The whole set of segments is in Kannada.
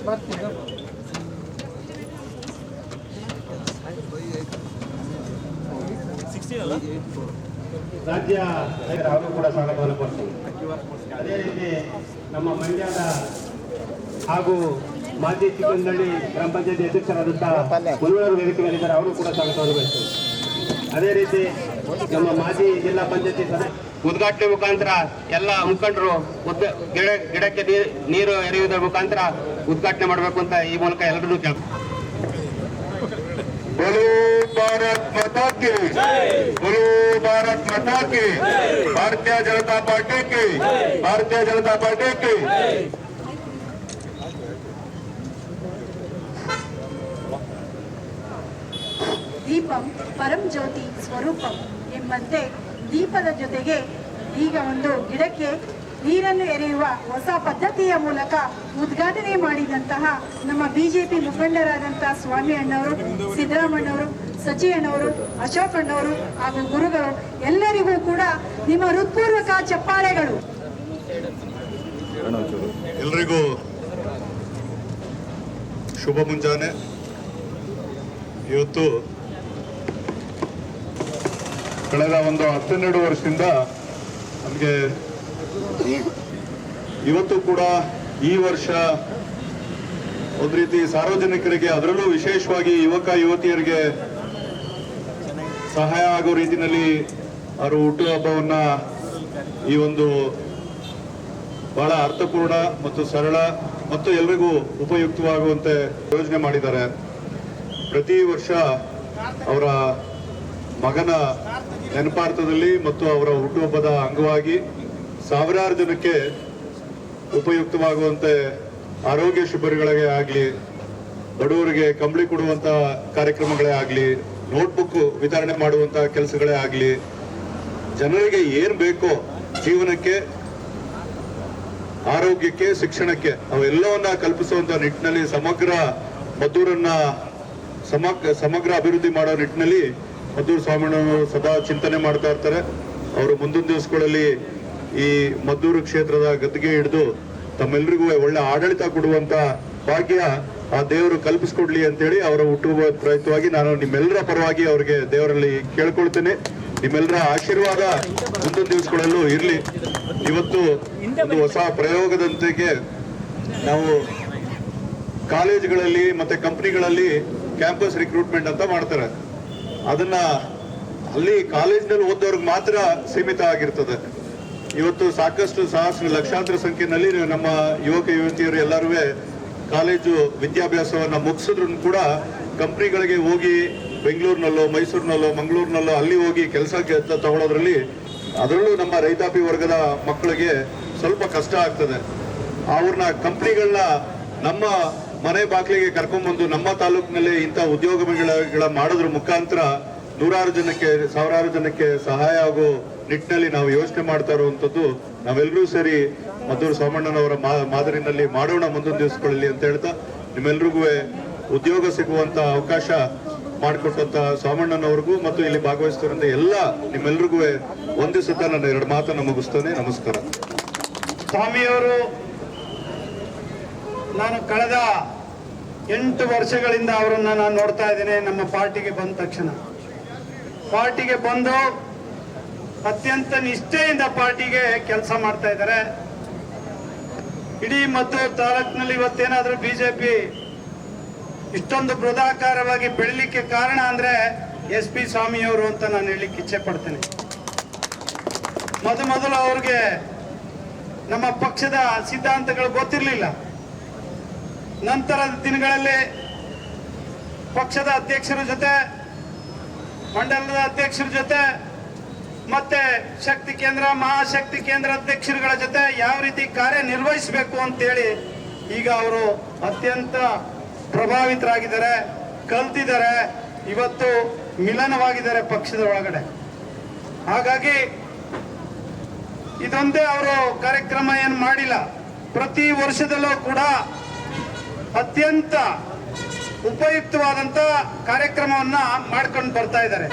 ರಾಜ್ಯ ಅವರು ಕೂಡ ಸ್ವಾಗತವನ್ನು ಕೊಡ್ತೀವಿ. ಅದೇ ರೀತಿ ನಮ್ಮ ಮಂಡ್ಯದ ಹಾಗೂ ಮಾಜಿ ಚಿಕ್ಕನಹಳ್ಳಿ ಗ್ರಾಮ ಪಂಚಾಯತಿ ಅಧ್ಯಕ್ಷರಾದಂತಹ ಮುನಿಯವರು ವೇದಿಕೆ ಮೇಲಿದ್ದಾರೆ, ಅವರು ಕೂಡ ಸ್ವಾಗತವನ್ನು ಬಯಸ್ತೀವಿ. ಅದೇ ರೀತಿ ನಮ್ಮ ಮಾಜಿ ಜಿಲ್ಲಾ ಪಂಚಾಯತಿ ಉದ್ಘಾಟನೆ ಮುಖಾಂತರ ಎಲ್ಲ ಮುಖಂಡರು ಗಿಡಕ್ಕೆ ನೀರು ಎರೆಯುವುದರ ಮುಖಾಂತರ ಉದ್ಘಾಟನೆ ಮಾಡಬೇಕು ಅಂತ ಈ ಮೂಲಕ ಎಲ್ಲರೂ ಕೇಳ್ತಾರೆ. बोलो भारत माता की, बोलो भारत माता की, भारतीय जनता पार्टी की, भारतीय जनता पार्टी की. ದೀಪಂ ಪರಂ ಜ್ಯೋತಿ ಸ್ವರೂಪಂ ಎಂಬಂತೆ ದೀಪದ ಜೊತೆಗೆ ಈಗ ಒಂದು ಗಿಡಕ್ಕೆ ನೀರನ್ನು ಎರೆಯುವ ಹೊಸ ಪದ್ಧತಿಯ ಮೂಲಕ ಉದ್ಘಾಟನೆ ಮಾಡಿದಂತಹ ನಮ್ಮ ಬಿಜೆಪಿ ಮುಖಂಡರಾದಂತಹ ಸ್ವಾಮಿ ಅಣ್ಣವರು, ಸಿದ್ದರಾಮಣ್ಣವರು, ಸಚಿ ಅಣ್ಣವರು, ಅಶೋಕ್ ಅಣ್ಣವರು ಹಾಗೂ ಗುರುಗಳು ಎಲ್ಲರಿಗೂ ಕೂಡ ನಿಮ್ಮ ಹೃತ್ಪೂರ್ವಕ ಚಪ್ಪಾಳೆಗಳು. ಎಲ್ರಿಗೂ ಶುಭ ಮುಂಜಾನೆ. ಇವತ್ತು ಕಳೆದ ಒಂದು 12 ವರ್ಷದಿಂದ ನಮಗೆ ಇವತ್ತು ಕೂಡ ಈ ವರ್ಷ ಒಂದು ರೀತಿ ಸಾರ್ವಜನಿಕರಿಗೆ, ಅದರಲ್ಲೂ ವಿಶೇಷವಾಗಿ ಯುವಕ ಯುವತಿಯರಿಗೆ ಸಹಾಯ ಆಗೋ ರೀತಿಯಲ್ಲಿ ಅವರು ಹುಟ್ಟುಹಬ್ಬವನ್ನ ಈ ಒಂದು ಬಹಳ ಅರ್ಥಪೂರ್ಣ ಮತ್ತು ಸರಳ ಮತ್ತು ಎಲ್ರಿಗೂ ಉಪಯುಕ್ತವಾಗುವಂತೆ ಯೋಜನೆ ಮಾಡಿದ್ದಾರೆ. ಪ್ರತಿ ವರ್ಷ ಅವರ ಮಗನ ನೆನಪಾರ್ಥದಲ್ಲಿ ಮತ್ತು ಅವರ ಹುಟ್ಟುಹಬ್ಬದ ಅಂಗವಾಗಿ ಸಾವಿರಾರು ಜನಕ್ಕೆ ಉಪಯುಕ್ತವಾಗುವಂತೆ ಆರೋಗ್ಯ ಶಿಬಿರಗಳಿಗೆ ಆಗಲಿ, ಬಡವರಿಗೆ ಕಂಬಳಿ ಕೊಡುವಂತ ಕಾರ್ಯಕ್ರಮಗಳೇ ಆಗಲಿ, ನೋಟ್ಬುಕ್ ವಿತರಣೆ ಮಾಡುವಂತ ಕೆಲಸಗಳೇ ಆಗಲಿ, ಜನರಿಗೆ ಏನ್ ಬೇಕೋ ಜೀವನಕ್ಕೆ, ಆರೋಗ್ಯಕ್ಕೆ, ಶಿಕ್ಷಣಕ್ಕೆ ಅವೆಲ್ಲವನ್ನ ಕಲ್ಪಿಸುವಂತ ನಿಟ್ಟಿನಲ್ಲಿ ಸಮಗ್ರ ಮದ್ದೂರನ್ನ ಸಮಗ್ರ ಅಭಿವೃದ್ಧಿ ಮಾಡೋ ನಿಟ್ಟಿನಲ್ಲಿ ಮದ್ದೂರು ಸ್ವಾಮಿಯವರು ಸದಾ ಚಿಂತನೆ ಮಾಡ್ತಾ ಇರ್ತಾರೆ. ಅವರು ಮುಂದಿನ ದಿವಸಗಳಲ್ಲಿ ಈ ಮದ್ದೂರು ಕ್ಷೇತ್ರದ ಗದ್ದಿಗೆ ಹಿಡಿದು ತಮ್ಮೆಲ್ಲರಿಗೂ ಒಳ್ಳೆ ಆಡಳಿತ ಕೊಡುವಂತ ಭಾಗ್ಯ ಆ ದೇವರು ಕಲ್ಪಿಸ್ಕೊಡ್ಲಿ ಅಂತೇಳಿ ಅವರ ಹುಟ್ಟುಹಬ್ಬ ಪ್ರಯುಕ್ತವಾಗಿ ನಾನು ನಿಮ್ಮೆಲ್ಲರ ಪರವಾಗಿ ಅವರಿಗೆ ದೇವರಲ್ಲಿ ಕೇಳ್ಕೊಳ್ತೇನೆ. ನಿಮ್ಮೆಲ್ಲರ ಆಶೀರ್ವಾದ ಮುಂದಿನ ದಿವಸಗಳಲ್ಲೂ ಇರಲಿ. ಇವತ್ತು ಒಂದು ಹೊಸ ಪ್ರಯೋಗದಂತೆಗೆ ನಾವು ಕಾಲೇಜುಗಳಲ್ಲಿ ಮತ್ತೆ ಕಂಪನಿಗಳಲ್ಲಿ ಕ್ಯಾಂಪಸ್ ರಿಕ್ರೂಟ್ಮೆಂಟ್ ಅಂತ ಮಾಡ್ತಾರೆ. ಅದನ್ನ ಅಲ್ಲಿ ಕಾಲೇಜಿನಲ್ಲಿ ಓದೋರ್ಗೆ ಮಾತ್ರ ಸೀಮಿತ ಆಗಿರ್ತದೆ. ಇವತ್ತು ಸಾಕಷ್ಟು ಲಕ್ಷಾಂತರ ಸಂಖ್ಯೆಯಲ್ಲಿ ನಮ್ಮ ಯುವಕ ಯುವತಿಯರು ಎಲ್ಲರೂ ಕಾಲೇಜು ವಿದ್ಯಾಭ್ಯಾಸವನ್ನ ಮುಗಿಸಿದ್ರು ಕೂಡ ಕಂಪ್ನಿಗಳಿಗೆ ಹೋಗಿ ಬೆಂಗಳೂರಿನಲ್ಲೋ, ಮೈಸೂರಿನಲ್ಲೋ, ಮಂಗಳೂರಿನಲ್ಲೋ ಅಲ್ಲಿ ಹೋಗಿ ಕೆಲಸ ತಗೊಳ್ಳೋದ್ರಲ್ಲಿ, ಅದರಲ್ಲೂ ನಮ್ಮ ರೈತಾಪಿ ವರ್ಗದ ಮಕ್ಕಳಿಗೆ ಸ್ವಲ್ಪ ಕಷ್ಟ ಆಗ್ತದೆ. ಅವ್ರನ್ನ ಕಂಪ್ನಿಗಳನ್ನ ನಮ್ಮ ಮನೆ ಬಾಗಿಲಿಗೆ ಕರ್ಕೊಂಡ್ಬಂದು ನಮ್ಮ ತಾಲೂಕಿನಲ್ಲಿ ಇಂಥ ಉದ್ಯೋಗಗಳ ಮಾಡೋದ್ರ ಮುಖಾಂತರ ನೂರಾರು ಜನಕ್ಕೆ, ಸಾವಿರಾರು ಜನಕ್ಕೆ ಸಹಾಯ ಆಗೋ ನಿಟ್ಟಿನಲ್ಲಿ ನಾವು ಯೋಚನೆ ಮಾಡ್ತಾ ಇರುವಂತದ್ದು. ನಾವೆಲ್ಲರೂ ಸೇರಿ ಮದ್ದೂರು ಸೋಮಣ್ಣನವರ ಮಾದರಿನಲ್ಲಿ ಮಾಡೋಣ ಮುಂದಿನ ದಿವಸಗಳಲ್ಲಿ ಅಂತ ಹೇಳ್ತಾ, ನಿಮ್ಮೆಲ್ರಿಗೂ ಉದ್ಯೋಗ ಸಿಗುವಂತ ಅವಕಾಶ ಮಾಡಿಕೊಟ್ಟಂತ ಸೋಮಣ್ಣನವ್ರಿಗೂ ಮತ್ತು ಇಲ್ಲಿ ಭಾಗವಹಿಸ್ತಿರೋಂಥ ಎಲ್ಲ ನಿಮ್ಮೆಲ್ರಿಗೂ ವಂದಿಸುತ್ತಾ ನನ್ನ 2 ಮಾತನ್ನು ಮುಗಿಸ್ತೇನೆ. ನಮಸ್ಕಾರ. ಸ್ವಾಮಿಯವರು ನಾನು ಕಳೆದ 8 ವರ್ಷಗಳಿಂದ ಅವರನ್ನ ನಾನು ನೋಡ್ತಾ ಇದ್ದೇನೆ. ನಮ್ಮ ಪಾರ್ಟಿಗೆ ಬಂದ ತಕ್ಷಣ ಪಾರ್ಟಿಗೆ ಬಂದು ಅತ್ಯಂತ ನಿಷ್ಠೆಯಿಂದ ಪಾರ್ಟಿಗೆ ಕೆಲಸ ಮಾಡ್ತಾ ಇದ್ದಾರೆ. ಇಡೀ ಮದ್ದೂರು ತಾಲೂಕಿನಲ್ಲಿ ಇವತ್ತೇನಾದ್ರೂ ಬಿಜೆಪಿ ಇಷ್ಟೊಂದು ಬೃಹದಾಕಾರವಾಗಿ ಬೆಳಿಲಿಕ್ಕೆ ಕಾರಣ ಅಂದ್ರೆ SP ಸ್ವಾಮಿಯವರು ಅಂತ ನಾನು ಹೇಳಲಿಕ್ಕೆ ಇಚ್ಛೆ ಪಡ್ತೇನೆ. ಮೊದಲು ಅವ್ರಿಗೆ ನಮ್ಮ ಪಕ್ಷದ ಸಿದ್ಧಾಂತಗಳು ಗೊತ್ತಿರಲಿಲ್ಲ. ನಂತರದ ದಿನಗಳಲ್ಲಿ ಪಕ್ಷದ ಅಧ್ಯಕ್ಷರ ಜೊತೆ, ಮಂಡಲದ ಅಧ್ಯಕ್ಷರ ಜೊತೆ, ಮತ್ತೆ ಶಕ್ತಿ ಕೇಂದ್ರ, ಮಹಾಶಕ್ತಿ ಕೇಂದ್ರ ಅಧ್ಯಕ್ಷರುಗಳ ಜೊತೆ ಯಾವ ರೀತಿ ಕಾರ್ಯನಿರ್ವಹಿಸಬೇಕು ಅಂತೇಳಿ ಈಗ ಅವರು ಅತ್ಯಂತ ಪ್ರಭಾವಿತರಾಗಿದ್ದಾರೆ, ಕಲ್ತಿದ್ದಾರೆ, ಇವತ್ತು ಮಿಲನವಾಗಿದ್ದಾರೆ ಪಕ್ಷದ ಒಳಗಡೆ. ಹಾಗಾಗಿ ಇದೊಂದೇ ಅವರು ಕಾರ್ಯಕ್ರಮ ಏನು ಮಾಡಿಲ್ಲ, ಪ್ರತಿ ವರ್ಷದಲ್ಲೂ ಕೂಡ ಅತ್ಯಂತ ಉಪಯುಕ್ತವಾದಂತ ಕಾರ್ಯಕ್ರಮವನ್ನ ಮಾಡ್ಕೊಂಡು ಬರ್ತಾ ಇದ್ದಾರೆ.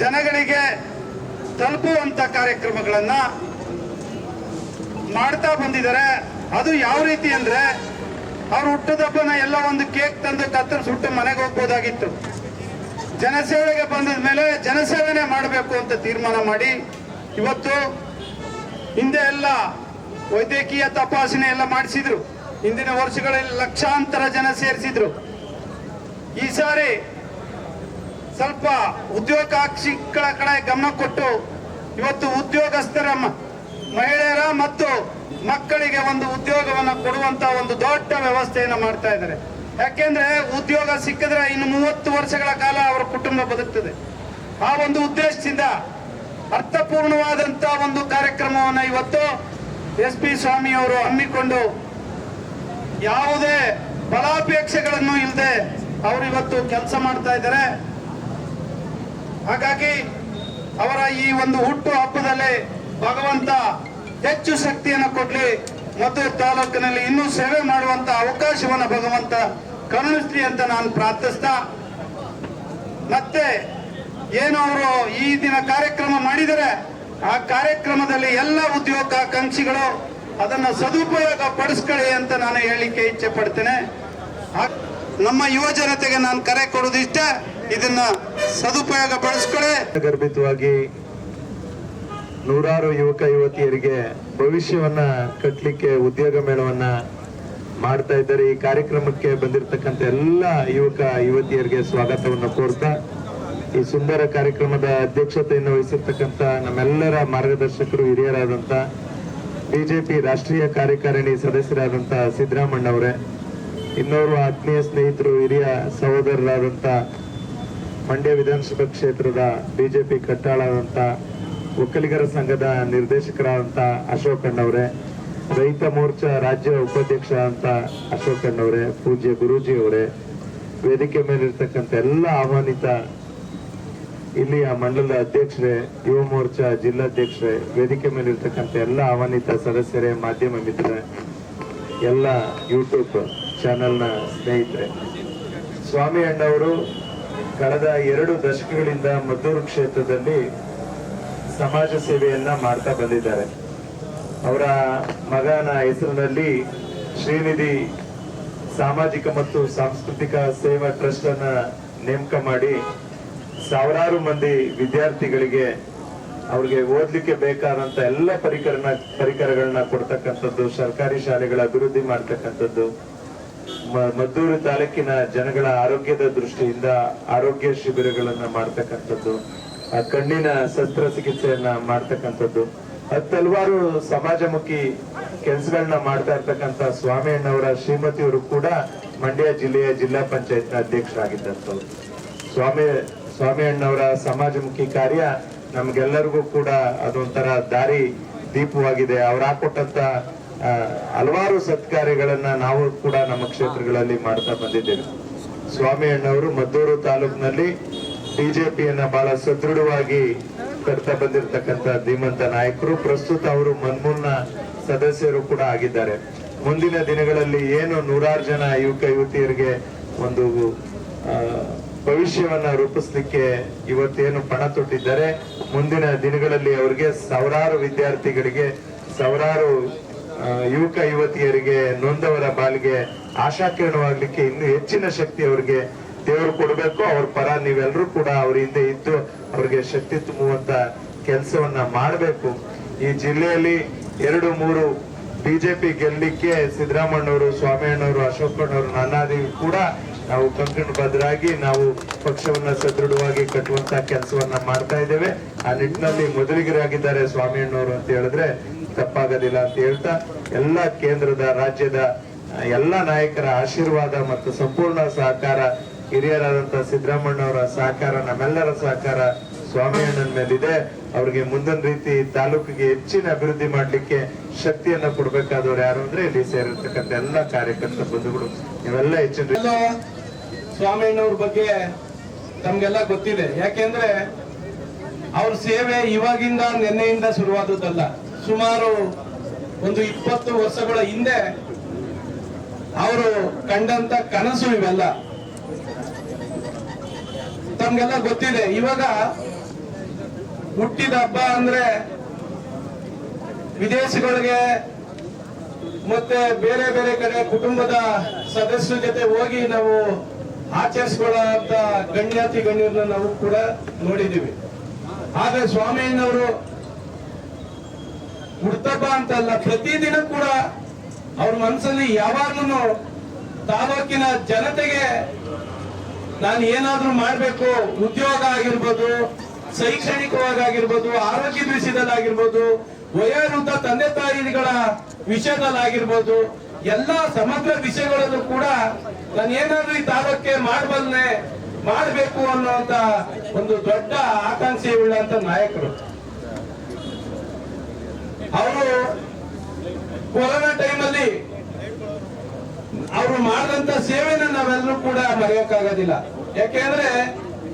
ಜನಗಳಿಗೆ ತಲುಪುವಂತ ಕಾರ್ಯಕ್ರಮಗಳನ್ನ ಮಾಡ್ತಾ ಬಂದಿದ್ದಾರೆ. ಅದು ಯಾವ ರೀತಿ ಅಂದ್ರೆ ಅವ್ರ ಹುಟ್ಟದಬ್ಬನ ಎಲ್ಲ ಒಂದು ಕೇಕ್ ತಂದು ಕತ್ತರಿಸ್ಬಿಟ್ಟು ಮನೆಗೆ ಹೋಗ್ಬೋದಾಗಿತ್ತು. ಜನಸೇವೆಗೆ ಬಂದ ಮೇಲೆ ಜನಸೇವೆನೆ ಮಾಡಬೇಕು ಅಂತ ತೀರ್ಮಾನ ಮಾಡಿ ಇವತ್ತು ಹಿಂದೆ ಎಲ್ಲ ವೈದ್ಯಕೀಯ ತಪಾಸಣೆ ಎಲ್ಲ ಮಾಡಿಸಿದ್ರು. ಹಿಂದಿನ ವರ್ಷಗಳಲ್ಲಿ ಲಕ್ಷಾಂತರ ಜನ ಸೇರಿಸಿದ್ರು. ಈ ಸಾರಿ ಸ್ವಲ್ಪ ಉದ್ಯೋಗಾಕಾಂಕ್ಷಿಗಳ ಕಡೆ ಗಮನ ಕೊಟ್ಟು ಇವತ್ತು ಉದ್ಯೋಗಸ್ಥರ ಮಹಿಳೆಯರ ಮತ್ತು ಮಕ್ಕಳಿಗೆ ಒಂದು ಉದ್ಯೋಗವನ್ನು ಕೊಡುವಂತ ಒಂದು ದೊಡ್ಡ ವ್ಯವಸ್ಥೆಯನ್ನು ಮಾಡ್ತಾ ಇದ್ದಾರೆ. ಯಾಕೆಂದ್ರೆ ಉದ್ಯೋಗ ಸಿಕ್ಕಿದ್ರೆ ಇನ್ನು 30 ವರ್ಷಗಳ ಕಾಲ ಅವರ ಕುಟುಂಬ ಬದುಕ್ತದೆ. ಆ ಒಂದು ಉದ್ದೇಶದಿಂದ ಅರ್ಥಪೂರ್ಣವಾದಂತ ಒಂದು ಕಾರ್ಯಕ್ರಮವನ್ನು ಇವತ್ತು SP ಸ್ವಾಮಿ ಅವರು ಹಮ್ಮಿಕೊಂಡು ಯಾವುದೇ ಫಲಾಪೇಕ್ಷೆಗಳನ್ನು ಇಲ್ಲದೆ ಅವರು ಇವತ್ತು ಕೆಲಸ ಮಾಡ್ತಾ ಇದ್ದಾರೆ. ಹಾಗಾಗಿ ಅವರ ಈ ಒಂದು ಹುಟ್ಟು ಹಬ್ಬದಲ್ಲಿ ಭಗವಂತ ಹೆಚ್ಚು ಶಕ್ತಿಯನ್ನು ಕೊಡ್ಲಿ, ಮದ್ದೂರು ತಾಲೂಕಿನಲ್ಲಿ ಇನ್ನೂ ಸೇವೆ ಮಾಡುವಂತ ಅವಕಾಶವನ್ನು ಭಗವಂತ ಕರುಣಿಸ್ಲಿ ಅಂತ ನಾನು ಪ್ರಾರ್ಥಿಸ್ತಾ, ಮತ್ತೆ ಏನು ಅವರು ಈ ದಿನ ಕಾರ್ಯಕ್ರಮ ಮಾಡಿದರೆ ಆ ಕಾರ್ಯಕ್ರಮದಲ್ಲಿ ಎಲ್ಲ ಉದ್ಯೋಗಾಕಾಂಕ್ಷಿಗಳು ಅದನ್ನ ಸದುಪಯೋಗ ಪಡಿಸ್ಕೊಳ್ಳಿ ಅಂತ ನಾನು ಹೇಳಲಿಕ್ಕೆ ಇಚ್ಛೆ ಪಡ್ತೇನೆ. ನಮ್ಮ ಯುವ ಜನತೆಗೆ ನಾನು ಕರೆ ಕೊಡೋದಿಷ್ಟ, ಇದನ್ನ ಸದುಪಯೋಗ ಪಡಿಸ್ಕೊಳ್ಳಿ. ಗರ್ಭಿತವಾಗಿ ನೂರಾರು ಯುವಕ ಯುವತಿಯರಿಗೆ ಭವಿಷ್ಯವನ್ನ ಕಟ್ಟಲಿಕ್ಕೆ ಉದ್ಯೋಗ ಮೇಳವನ್ನ ಮಾಡ್ತಾ ಇದ್ದಾರೆ. ಈ ಕಾರ್ಯಕ್ರಮಕ್ಕೆ ಬಂದಿರತಕ್ಕಂತ ಎಲ್ಲ ಯುವಕ ಯುವತಿಯರಿಗೆ ಸ್ವಾಗತವನ್ನು ಕೋರ್ತಾ, ಈ ಸುಂದರ ಕಾರ್ಯಕ್ರಮದ ಅಧ್ಯಕ್ಷತೆಯನ್ನು ವಹಿಸಿರ್ತಕ್ಕಂಥ ನಮ್ಮೆಲ್ಲರ ಮಾರ್ಗದರ್ಶಕರು ಹಿರಿಯರಾದಂತ ಬಿಜೆಪಿ ರಾಷ್ಟ್ರೀಯ ಕಾರ್ಯಕಾರಿಣಿ ಸದಸ್ಯರಾದಂತ ಸಿದ್ದರಾಮಣ್ಣವರೇ, ಇನ್ನೋರ್ವ ಆತ್ಮೀಯ ಸ್ನೇಹಿತರು ಹಿರಿಯ ಸಹೋದರರಾದಂತ ಮಂಡ್ಯ ವಿಧಾನಸಭಾ ಕ್ಷೇತ್ರದ ಬಿಜೆಪಿ ಕಟ್ಟಾಳಾದಂತ ಒಕ್ಕಲಿಗರ ಸಂಘದ ನಿರ್ದೇಶಕರಾದಂತ ಅಶೋಕ್ ಅಣ್ಣವರೇ, ರೈತ ಮೋರ್ಚಾ ರಾಜ್ಯ ಉಪಾಧ್ಯಕ್ಷ ಅಂತ ಅಶೋಕ್ ಅಣ್ಣವರೇ, ಪೂಜ್ಯ ಗುರೂಜಿ ಅವರೇ, ವೇದಿಕೆ ಮೇಲಿರ್ತಕ್ಕಂಥ ಎಲ್ಲ ಆಹ್ವಾನಿತ ಇಲ್ಲಿಯ ಮಂಡಲದ ಅಧ್ಯಕ್ಷರೇ, ಯುವ ಮೋರ್ಚಾ ಜಿಲ್ಲಾಧ್ಯಕ್ಷರೇ, ವೇದಿಕೆ ಮೇಲಿರ್ತಕ್ಕಂಥ ಎಲ್ಲ ಆಹ್ವಾನಿತ ಸದಸ್ಯರೇ, ಮಾಧ್ಯಮ ಮಿತ್ರರೇ, ಎಲ್ಲ ಯೂಟ್ಯೂಬ್ ಚಾನೆಲ್ನ ಸ್ನೇಹಿತರೆ, ಸ್ವಾಮಿ ಅಣ್ಣವರು ಕಳೆದ 2 ದಶಕಗಳಿಂದ ಮದ್ದೂರು ಕ್ಷೇತ್ರದಲ್ಲಿ ಸಮಾಜ ಸೇವೆಯನ್ನ ಮಾಡ್ತಾ ಬಂದಿದ್ದಾರೆ. ಅವರ ಮಗನ ಹೆಸರಿನಲ್ಲಿ ಶ್ರೀನಿಧಿ ಸಾಮಾಜಿಕ ಮತ್ತು ಸಾಂಸ್ಕೃತಿಕ ಸೇವಾ ಟ್ರಸ್ಟ್ ಅನ್ನ ನೇಮಕ ಮಾಡಿ ಸಾವಿರಾರು ಮಂದಿ ವಿದ್ಯಾರ್ಥಿಗಳಿಗೆ ಅವ್ರಿಗೆ ಓದ್ಲಿಕ್ಕೆ ಬೇಕಾದಂತ ಎಲ್ಲ ಪರಿಕರಗಳನ್ನ ಕೊಡ್ತಕ್ಕಂಥದ್ದು, ಸರ್ಕಾರಿ ಶಾಲೆಗಳ ಅಭಿವೃದ್ಧಿ ಮಾಡ್ತಕ್ಕಂಥದ್ದು, ಮದ್ದೂರು ತಾಲೂಕಿನ ಜನಗಳ ಆರೋಗ್ಯದ ದೃಷ್ಟಿಯಿಂದ ಆರೋಗ್ಯ ಶಿಬಿರಗಳನ್ನ ಮಾಡ್ತಕ್ಕಂಥದ್ದು, ಕಣ್ಣಿನ ಶಸ್ತ್ರಚಿಕಿತ್ಸೆಯನ್ನ ಮಾಡ್ತಕ್ಕಂಥದ್ದು, ಹಲವಾರು ಸಮಾಜಮುಖಿ ಕೆಲಸಗಳನ್ನ ಮಾಡ್ತಾ ಇರ್ತಕ್ಕಂಥ ಸ್ವಾಮಿ ಅಣ್ಣವರ ಶ್ರೀಮತಿಯವರು ಕೂಡ ಮಂಡ್ಯ ಜಿಲ್ಲೆಯ ಜಿಲ್ಲಾ ಪಂಚಾಯತ್ನ ಅಧ್ಯಕ್ಷರಾಗಿದ್ದಂಥವ್ರು. ಸ್ವಾಮಿ ಅಣ್ಣವರ ಸಮಾಜಮುಖಿ ಕಾರ್ಯ ನಮ್ಗೆಲ್ಲರಿಗೂ ಕೂಡ ಅದೊಂಥರ ದಾರಿ ದೀಪವಾಗಿದೆ. ಅವ್ರು ಹಾಕೊಟ್ಟಂತ ಹಲವಾರು ಸತ್ಕಾರ್ಯಗಳನ್ನ ನಾವು ಕೂಡ ನಮ್ಮ ಕ್ಷೇತ್ರಗಳಲ್ಲಿ ಮಾಡ್ತಾ ಬಂದಿದ್ದೇವೆ. ಸ್ವಾಮಿ ಅಣ್ಣವರು ಮದ್ದೂರು ತಾಲೂಕಿನಲ್ಲಿ ಬಿಜೆಪಿಯನ್ನ ಬಹಳ ಸದೃಢವಾಗಿ ತರ್ತಾ ಬಂದಿರತಕ್ಕಂತ ಧೀಮಂತ ನಾಯಕರು. ಪ್ರಸ್ತುತ ಅವರು ಮನ್ಮೂಲ್ನ ಸದಸ್ಯರು ಕೂಡ ಆಗಿದ್ದಾರೆ. ಮುಂದಿನ ದಿನಗಳಲ್ಲಿ ಏನು 100 ಜನ ಯುವಕ ಯುವತಿಯರಿಗೆ ಒಂದು ಭವಿಷ್ಯವನ್ನ ರೂಪಿಸ್ಲಿಕ್ಕೆ ಇವತ್ತೇನು ಪಣ ತೊಟ್ಟಿದ್ದಾರೆ, ಮುಂದಿನ ದಿನಗಳಲ್ಲಿ ಅವರಿಗೆ ಸಾವಿರಾರು ವಿದ್ಯಾರ್ಥಿಗಳಿಗೆ, ಸಾವಿರಾರು ಯುವಕ ಯುವತಿಯರಿಗೆ, ನೊಂದವರ ಬಾಳಿಗೆ ಆಶಾಕಿರಣವಾಗ್ಲಿಕ್ಕೆ ಇನ್ನೂ ಹೆಚ್ಚಿನ ಶಕ್ತಿ ಅವರಿಗೆ ದೇವರು ಕೊಡಬೇಕು. ಅವ್ರ ಪರ ನೀವೆಲ್ಲರೂ ಕೂಡ ಅವ್ರ ಹಿಂದೆ ಇದ್ದು ಅವ್ರಿಗೆ ಶಕ್ತಿ ತುಂಬುವಂತ ಕೆಲಸವನ್ನ ಮಾಡಬೇಕು. ಈ ಜಿಲ್ಲೆಯಲ್ಲಿ 2-3 ಬಿಜೆಪಿ ಗೆಲ್ಲಲಿಕ್ಕೆ ಸಿದ್ದರಾಮಣ್ಣವರು, ಸ್ವಾಮಿ ಅಣ್ಣವರು, ಅಶೋಕ್ ಅಣ್ಣವರು, ನಾನಾದಿ ಕೂಡ ನಾವು ಕಂಕಣಬದ್ಧರಾಗಿ ನಾವು ಪಕ್ಷವನ್ನ ಸದೃಢವಾಗಿ ಕಟ್ಟುವಂತ ಕೆಲಸವನ್ನ ಮಾಡ್ತಾ ಇದ್ದೇವೆ. ಆ ನಿಟ್ಟಿನಲ್ಲಿ ಮೊದಲಿಗರಾಗಿದ್ದಾರೆ ಸ್ವಾಮಿ ಅಣ್ಣವರು ಅಂತ ಹೇಳಿದ್ರೆ ತಪ್ಪಾಗೋದಿಲ್ಲ ಅಂತ ಹೇಳ್ತಾ, ಎಲ್ಲ ಕೇಂದ್ರದ ರಾಜ್ಯದ ಎಲ್ಲ ನಾಯಕರ ಆಶೀರ್ವಾದ ಮತ್ತು ಸಂಪೂರ್ಣ ಸಹಕಾರ, ಹಿರಿಯರಾದಂತ ಸಿದ್ದರಾಮಣ್ಣವರ ಸಹಕಾರ, ನಮ್ಮೆಲ್ಲರ ಸಹಕಾರ ಸ್ವಾಮಿ ಅಣ್ಣನ ಮೇಲಿದೆ. ಅವ್ರಿಗೆ ಮುಂದಿನ ರೀತಿ ತಾಲೂಕಿಗೆ ಹೆಚ್ಚಿನ ಅಭಿವೃದ್ಧಿ ಮಾಡ್ಲಿಕ್ಕೆ ಶಕ್ತಿಯನ್ನ ಕೊಡ್ಬೇಕಾದವ್ರು ಯಾರು ಅಂದ್ರೆ ಇಲ್ಲಿ ಸೇರಿರ್ತಕ್ಕಂಥ ಎಲ್ಲ ಕಾರ್ಯಕರ್ತ ಬಂಧುಗಳು, ನೀವೆಲ್ಲ ಹೆಚ್ಚಿನ ಸ್ವಾಮಿ ಅಣ್ಣವ್ರ ಬಗ್ಗೆ ತಮ್ಗೆಲ್ಲ ಗೊತ್ತಿದೆ. ಯಾಕೆಂದ್ರೆ ಅವ್ರ ಸೇವೆ ಇವಾಗಿಂದ ನಿನ್ನೆಯಿಂದ ಶುರುವಾದದ್ದಲ್ಲ. ಸುಮಾರು ಒಂದು 20 ವರ್ಷಗಳ ಹಿಂದೆ ಅವರು ಕಂಡಂತ ಕನಸು ಇವೆಲ್ಲ ತಮ್ಗೆಲ್ಲ ಗೊತ್ತಿದೆ. ಇವಾಗ ಹುಟ್ಟಿದ ಹಬ್ಬ ಅಂದ್ರೆ ವಿದೇಶಗಳಿಗೆ ಮತ್ತೆ ಬೇರೆ ಬೇರೆ ಕಡೆ ಕುಟುಂಬದ ಸದಸ್ಯರ ಜೊತೆ ಹೋಗಿ ನಾವು ಆಚರಿಸ್ಕೊಳ್ಳುವಂತ ಗಣ್ಯಾತಿ ಗಣ್ಯರನ್ನ ನಾವು ಕೂಡ ನೋಡಿದೀವಿ. ಆದ್ರೆ ಸ್ವಾಮಿಯವರು ಹುಡ್ತಬ್ಬ ಅಂತಲ್ಲ, ಪ್ರತಿದಿನ ಕೂಡ ಅವ್ರ ಮನಸ್ಸಲ್ಲಿ ಯಾವಾಗ್ಲೂ ತಾಲೂಕಿನ ಜನತೆಗೆ ನಾನು ಏನಾದ್ರೂ ಮಾಡ್ಬೇಕು, ಉದ್ಯೋಗ ಆಗಿರ್ಬೋದು, ಶೈಕ್ಷಣಿಕವಾಗಿರ್ಬೋದು, ಆರೋಗ್ಯದ ವಿಷಯದಲ್ಲಾಗಿರ್ಬೋದು, ವಯೋವೃದ್ಧ ತಂದೆ ತಾಯಿಗಳ ವಿಷಯದಲ್ಲಾಗಿರ್ಬೋದು, ಎಲ್ಲಾ ಸಮಗ್ರ ವಿಷಯಗಳಲ್ಲೂ ಕೂಡ ನಾನು ಏನಾದ್ರೂ ಈ ತಾಲೂಕಿಗೆ ಮಾಡಬೇಕು ಅನ್ನುವಂತ ಒಂದು ದೊಡ್ಡ ಆಕಾಂಕ್ಷೆ ಉಳ್ಳಂತ ನಾಯಕರು. ಅವರು ಕೊರೋನಾ ಟೈಮಲ್ಲಿ ಅವರು ಮಾಡಿದಂತ ಸೇವೆನ ನಾವೆಲ್ಲರೂ ಕೂಡ ಮರೆಯೋಕ್ಕಾಗೋದಿಲ್ಲ. ಯಾಕೆಂದ್ರೆ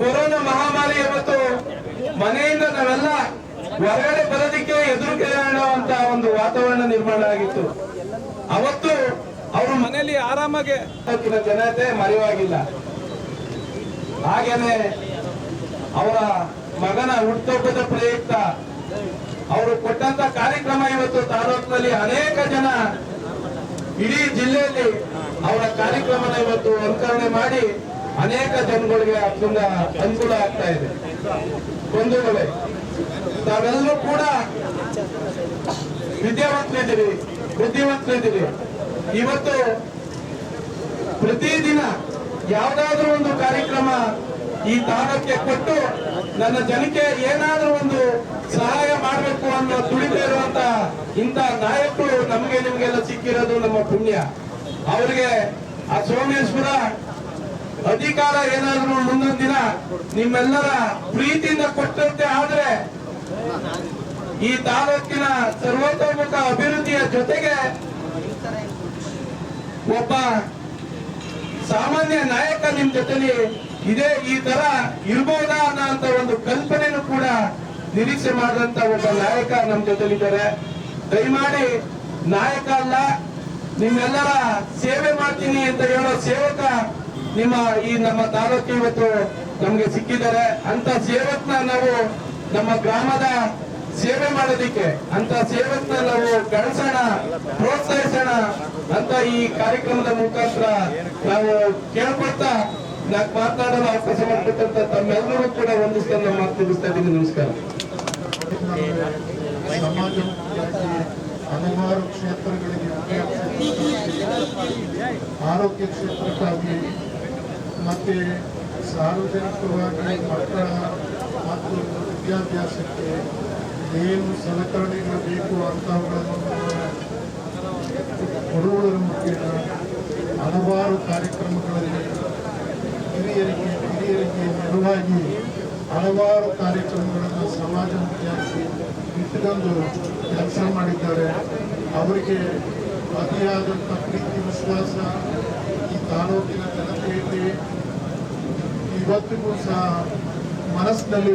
ಕೊರೋನಾ ಮಹಾಮಾರಿ ಇವತ್ತು ಮನೆಯಿಂದ ನಾವೆಲ್ಲ ಹೊರಗಡೆ ಬರೋದಿಕ್ಕೆ ಹೆದರಿಕೆ ಅನ್ನುವಂತ ಒಂದು ವಾತಾವರಣ ನಿರ್ಮಾಣ ಆಗಿತ್ತು. ಅವತ್ತು ಅವರು ಮನೆಯಲ್ಲಿ ಆರಾಮಾಗಿ ಜನತೆ ಮರೆಯುವಾಗಿಲ್ಲ. ಹಾಗೇನೆ ಅವರ ಮಗನ ಹುಟ್ಟುಹಬ್ಬದ ಪ್ರಯುಕ್ತ ಅವರು ಕೊಟ್ಟಂತ ಕಾರ್ಯಕ್ರಮ ಇವತ್ತು ತಾಲೂಕಿನಲ್ಲಿ ಅನೇಕ ಜನ ಇಡೀ ಜಿಲ್ಲೆಯಲ್ಲಿ ಅವರ ಕಾರ್ಯಕ್ರಮನ ಇವತ್ತು ಅನುಕರಣೆ ಮಾಡಿ ಅನೇಕ ಜನಗಳಿಗೆ ಅದರಿಂದ ಅನುಕೂಲ ಆಗ್ತಾ ಇದೆ. ಬಂಧುಗಳೇ, ತಾವೆಲ್ಲರೂ ಕೂಡ ವಿದ್ಯಾವಂತರಿದ್ದೀರಿ, ಬುದ್ಧಿವಂತರಿದ್ದೀರಿ. ಇವತ್ತು ಪ್ರತಿದಿನ ಯಾವ್ದಾದ್ರೂ ಒಂದು ಕಾರ್ಯಕ್ರಮ ಈ ತಾಲೂಕಿಗೆ ಕೊಟ್ಟು ನನ್ನ ಜನಕ್ಕೆ ಏನಾದ್ರೂ ಒಂದು ಸಹಾಯ ಮಾಡಬೇಕು ಅನ್ನೋ ತುಳಿತಾ ಇರುವಂತ ಇಂಥ ನಾಯಕರು ನಮಗೆ ನಿಮ್ಗೆಲ್ಲ ಸಿಕ್ಕಿರೋದು ನಮ್ಮ ಪುಣ್ಯ. ಅವರಿಗೆ ಆ ಸೋಮೇಶ್ವರ ಅಧಿಕಾರ ಏನಾದ್ರೂ ಮುಂದೊಂದು ದಿನ ನಿಮ್ಮೆಲ್ಲರ ಪ್ರೀತಿಯಿಂದ ಕೊಟ್ಟಂತೆ ಆದ್ರೆ ಈ ತಾಲೂಕಿನ ಸರ್ವತೋಮುಖ ಅಭಿವೃದ್ಧಿಯ ಜೊತೆಗೆ ಒಬ್ಬ ಸಾಮಾನ್ಯ ನಾಯಕ ನಿಮ್ ಜೊತೆಲಿ ಇದೇ ಈ ತರ ಇರ್ಬೋದಾ ಅನ್ನೋ ಒಂದು ಕಲ್ಪನೆನೂ ಕೂಡ ನಿರೀಕ್ಷೆ ಮಾಡಿದಂತ ಒಬ್ಬ ನಾಯಕ ನಮ್ ಜೊತೆಲಿದ್ದಾರೆ. ದಯಮಾಡಿ ನಾಯಕ ಅಲ್ಲ, ನಿಮ್ಮೆಲ್ಲರ ಸೇವೆ ಮಾಡ್ತೀನಿ ಅಂತ ಹೇಳೋ ಸೇವಕ ನಮ್ಮ ತಾಲೂಕು ಇವತ್ತು ನಮ್ಗೆ ಸಿಕ್ಕಿದ್ದಾರೆ. ಅಂತ ಸೇವಕನ ನಾವು ನಮ್ಮ ಗ್ರಾಮದ ಸೇವೆ ಮಾಡೋದಿಕ್ಕೆ ಅಂತ ಸೇವಕನ ನಾವು ಗಳಿಸೋಣ, ಪ್ರೋತ್ಸಾಹಿಸೋಣ ಅಂತ ಈ ಕಾರ್ಯಕ್ರಮದ ಮುಖಾಂತರ ನಾವು ಕೇಳ್ಕೊಳ್ತಾ ನಾಲ್ಕು ಮಾತನಾಡಲು ಅವಕಾಶ ಮಾಡಿಕೊಟ್ಟಂತ ತಮ್ಮೆಲ್ಲರೂ ಕೂಡ ಒಂದಿಸ್ತಾ ನಮ್ಮ ಮಾತು ತಿಳಿಸ್ತಾ ಇದ್ದೀನಿ. ನಮಸ್ಕಾರ. ಸಮಾಜಮುಖಿಯಾಗಿ ಹಲವಾರು ಕ್ಷೇತ್ರಗಳಿಗೆ ಆರೋಗ್ಯ ಕ್ಷೇತ್ರಕ್ಕಾಗಿ ಮತ್ತೆ ಸಾರ್ವಜನಿಕವಾಗಿ ಮಕ್ಕಳ ಮತ್ತು ವಿದ್ಯಾಭ್ಯಾಸಕ್ಕೆ ಏನು ಸಲಕರಣೆಗಳು ಬೇಕು ಅಂತವುಗಳನ್ನು ಕೊಡುವುದರ ಮುಖೇನ ಹಲವಾರು ಕಾರ್ಯಕ್ರಮಗಳಲ್ಲಿ ಹಿರಿಯರಿಗೆ ನೆರವಾಗಿ ಹಲವಾರು ಕಾರ್ಯಕ್ರಮಗಳನ್ನು ಸಮಾಜಮುಖಿಯಾಗಿ ಇಟ್ಟುಕೊಂಡು ಕೆಲಸ ಮಾಡಿದ್ದಾರೆ. ಅವರಿಗೆ ಅತಿಯಾದಂಥ ಪ್ರೀತಿ ವಿಶ್ವಾಸ ಈ ತಾಲೂಕಿನ ಜನತೆಯಲ್ಲಿ ಇವತ್ತಿಗೂ ಸಹ ಮನಸ್ಸಿನಲ್ಲಿ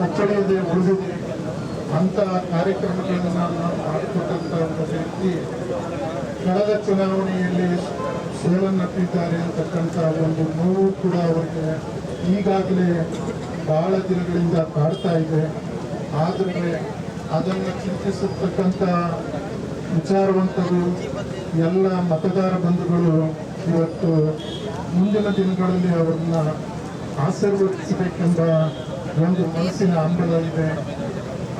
ಅಚ್ಚಳಿಯದೆ ಉಳಿದಿದೆ. ಅಂಥ ಕಾರ್ಯಕ್ರಮಗಳನ್ನು ನಾವು ಮಾಡಿಕೊಟ್ಟಂಥ ಒಬ್ಬ ವ್ಯಕ್ತಿ ಕಳೆದ ಚುನಾವಣೆಯಲ್ಲಿ ಸೋಲನ್ನಪ್ಪಿದ್ದಾರೆ ಅಂತಕ್ಕಂಥ ಒಂದು ನೋವು ಕೂಡ ಅವರಿಗೆ ಈಗಾಗಲೇ ಬಹಳ ದಿನಗಳಿಂದ ಕಾಡ್ತಾ ಇದೆ. ಆದರೆ ಅದನ್ನು ಚಿಂತಿಸತಕ್ಕಂಥ ವಿಚಾರವಂತರು ಎಲ್ಲ ಮತದಾರ ಬಂಧುಗಳು ಇವತ್ತು ಮುಂದಿನ ದಿನಗಳಲ್ಲಿ ಅವರನ್ನ ಆಶೀರ್ವದಿಸಬೇಕೆಂಬ ಒಂದು ಮನಸ್ಸಿನ ಹಂಬಲ ಇದೆ.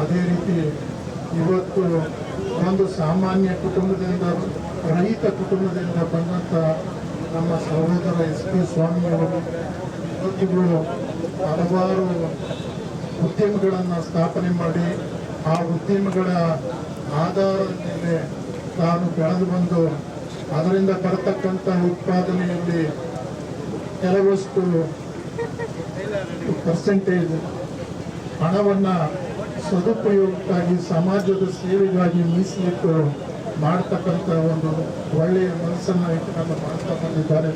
ಅದೇ ರೀತಿ ಇವತ್ತು ಒಂದು ಸಾಮಾನ್ಯ ಕುಟುಂಬದಿಂದ, ರೈತ ಕುಟುಂಬದಿಂದ ಬಂದಂಥ ನಮ್ಮ ಸಹೋದರ SP ಸ್ವಾಮಿಯವರು ಇವತ್ತಿಗೂ ಹಲವಾರು ಉದ್ಯಮಗಳನ್ನು ಸ್ಥಾಪನೆ ಮಾಡಿ ಆ ಉದ್ಯಮಗಳ ಆಧಾರದ ಮೇಲೆ ತಾನು ಬೆಳೆದು ಬಂದು ಅದರಿಂದ ಬರತಕ್ಕಂಥ ಉತ್ಪಾದನೆಯಲ್ಲಿ ಕೆಲವಷ್ಟು ಪರ್ಸೆಂಟೇಜ್ ಹಣವನ್ನು ಸದುಪಯೋಗಕ್ಕಾಗಿ ಸಮಾಜದ ಸೇವೆಗಾಗಿ ಮೀಸಲಿಟ್ಟು ಮಾಡ್ತಕ್ಕಂಥ ಒಂದು ಒಳ್ಳೆಯ ಮನಸ್ಸನ್ನು ಇಟ್ಟುಕೊಂಡು ಮಾಡ್ತಾ ಬಂದಿದ್ದಾರೆ.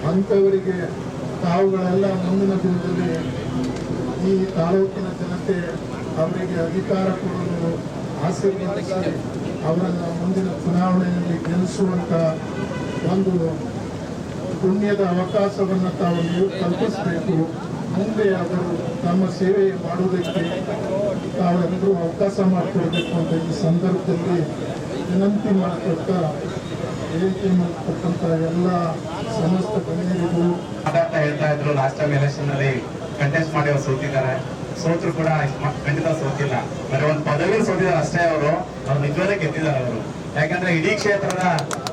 ಅಂಥವರಿಗೆ ತಾವುಗಳೆಲ್ಲ ಮುಂದಿನ ದಿನದಲ್ಲಿ ಈ ತಾಲೂಕಿನ ಜನತೆ ಅವರಿಗೆ ಅಧಿಕಾರ ಕೊಡಲು ಆಶೀರ್ವದಿಸಿ ಅವರನ್ನು ಮುಂದಿನ ಚುನಾವಣೆಯಲ್ಲಿ ಗೆಲ್ಲಿಸುವಂಥ ಒಂದು ಪುಣ್ಯದ ಅವಕಾಶವನ್ನು ತಾವು ನೀವು ಕಲ್ಪಿಸಬೇಕು. ಮುಂದೆ ಅವರು ತಮ್ಮ ಸೇವೆ ಮಾಡುವುದಕ್ಕೆ ತಾವೆಲ್ಲರೂ ಅವಕಾಶ ಮಾಡಿಕೊಡ್ಬೇಕು ಅಂತ ಈ ಸಂದರ್ಭದಲ್ಲಿ ವಿನಂತಿ ಮಾಡ್ಕೊಳ್ತಾ ವೇದಿಕೆ ಮಾಡ್ತಕ್ಕಂಥ ಎಲ್ಲ ಸಮಸ್ತ ಗಣ್ಯರಿಗೂ ಮಾತಾಡ್ತಾ ಹೇಳ್ತಾ ಇದ್ರು ಲಾಸ್ಟ್ ಟೈಮ್ ಎಲೆಕ್ಷನ್ ನಲ್ಲಿ ಕಂಟೆಸ್ಟ್ ಮಾಡಿ ಅವ್ರು ಸೋತಿದ್ದಾರೆ. ಸೋತ್ರು ಕೂಡ ಖಂಡಿತ ಸೋತಿಲ್ಲ, ಬರೀ ಒಂದು ಪದವಿ ಸೋತಿದ್ದಾರೆ ಅಷ್ಟೇ. ಅವರು ನಿಜವಾಗ್ಲೂ ಗೆದ್ದಿದ್ದಾರೆ ಅವರು. ಯಾಕಂದ್ರೆ ಇಡೀ ಕ್ಷೇತ್ರದ